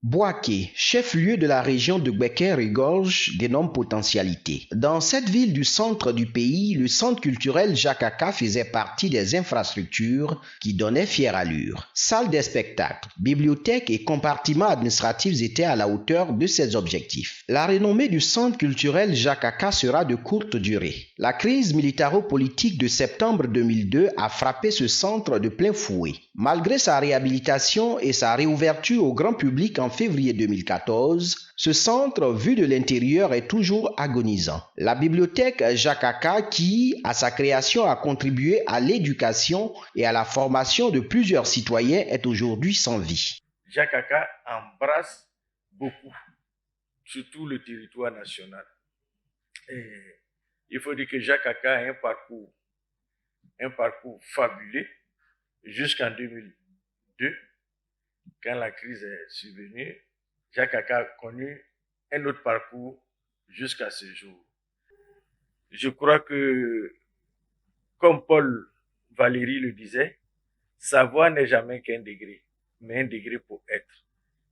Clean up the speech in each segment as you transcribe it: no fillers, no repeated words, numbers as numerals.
Boaké, chef-lieu de la région de Becker regorge d'énormes potentialités. Dans cette ville du centre du pays, le centre culturel Jakaka faisait partie des infrastructures qui donnaient fière allure. Salles des spectacles, bibliothèques et compartiments administratifs étaient à la hauteur de ces objectifs. La renommée du centre culturel Jakaka sera de courte durée. La crise militaro-politique de septembre 2002 a frappé ce centre de plein fouet. Malgré sa réhabilitation et sa réouverture au grand public en février 2014, ce centre, vu de l'intérieur, est toujours agonisant. La bibliothèque Jakaka, qui, à sa création, a contribué à l'éducation et à la formation de plusieurs citoyens, est aujourd'hui sans vie. Jakaka embrasse beaucoup, surtout le territoire national. Et il faut dire que Jakaka a un parcours fabuleux jusqu'en 2002. Quand la crise est survenue, Jakaka a connu un autre parcours jusqu'à ce jour. Je crois que, comme Paul Valéry le disait, savoir n'est jamais qu'un degré, mais un degré pour être.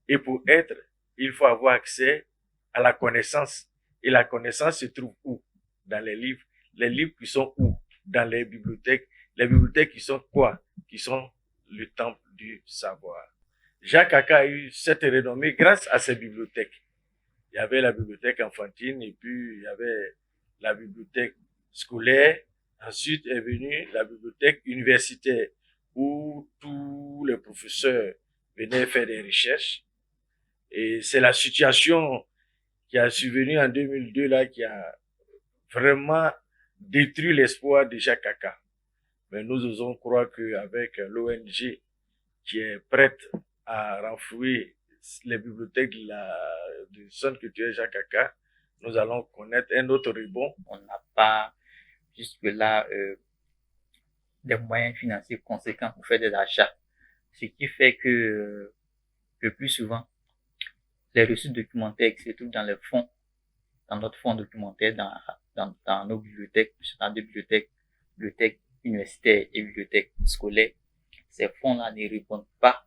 Et pour être, il faut avoir accès à la connaissance. Et la connaissance se trouve où? Dans les livres. Les livres qui sont où? Dans les bibliothèques. Les bibliothèques qui sont quoi? Qui sont le temple du savoir. Jakaka a eu cette renommée grâce à ses bibliothèques. Il y avait la bibliothèque enfantine et puis il y avait la bibliothèque scolaire. Ensuite est venue la bibliothèque universitaire où tous les professeurs venaient faire des recherches. Et c'est la situation qui a survenu en 2002 là qui a vraiment détruit l'espoir de Jakaka. Mais nous osons croire qu'avec l'ONG qui est prête à renflouer les bibliothèques du centre culturel Jakaka, nous allons connaître un autre rebond. On n'a pas jusque-là des moyens financiers conséquents pour faire des achats. Ce qui fait que le plus souvent, les ressources documentaires qui se trouvent dans les fonds, dans notre fonds documentaire, dans nos bibliothèques, dans des bibliothèques universitaires et bibliothèques scolaires, ces fonds-là ne répondent pas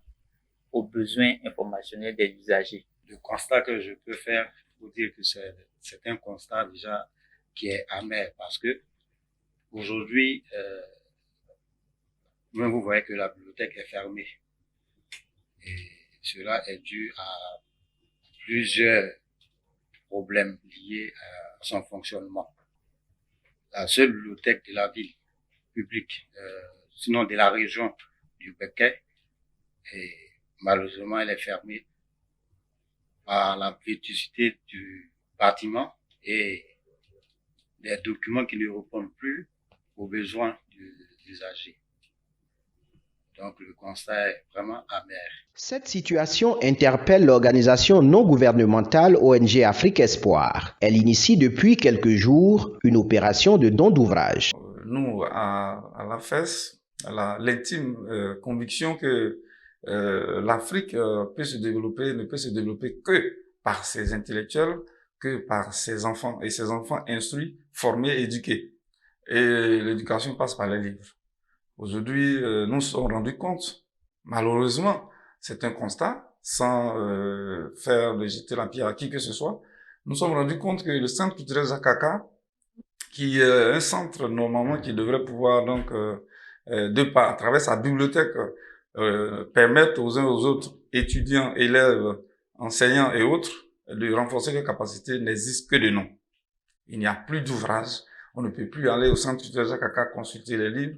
aux besoins informationnels des usagers. Le constat que je peux faire, pour dire que c'est un constat déjà qui est amer parce que aujourd'hui, même vous voyez que la bibliothèque est fermée. Et cela est dû à plusieurs problèmes liés à son fonctionnement. La seule bibliothèque de la ville publique, sinon de la région du Becker, et malheureusement elle est fermée par la vétusté du bâtiment et des documents qui ne répondent plus aux besoins des usagers. Donc le constat est vraiment amer. Cette situation interpelle l'organisation non gouvernementale ONG Afrique Espoir. Elle initie depuis quelques jours une opération de don d'ouvrage. Nous, à la FES, l'intime conviction que l'Afrique ne peut se développer que par ses intellectuels, que par ses enfants, et ses enfants instruits, formés, éduqués. Et l'éducation passe par les livres. Aujourd'hui, nous nous sommes rendus compte, malheureusement, c'est un constat, sans faire de jeter la pierre à qui que ce soit, nous nous sommes rendus compte que le centre culturel Jakaka, qui est un centre normalement qui devrait pouvoir donc, à travers sa bibliothèque, permettre aux uns aux autres, étudiants, élèves, enseignants et autres, de renforcer leurs capacités, n'existe que de nom. Il n'y a plus d'ouvrage, on ne peut plus aller au centre culturel Jakaka consulter les livres,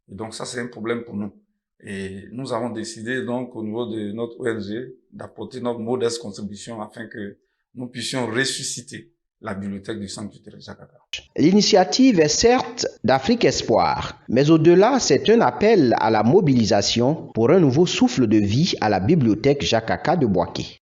et donc ça c'est un problème pour nous. Et nous avons décidé donc au niveau de notre ONG d'apporter notre modeste contribution afin que nous puissions ressusciter la bibliothèque du centre culturel Jakaka. L'initiative est certes d'Afrique Espoir, mais au-delà, c'est un appel à la mobilisation pour un nouveau souffle de vie à la bibliothèque Jakaka de Boaké.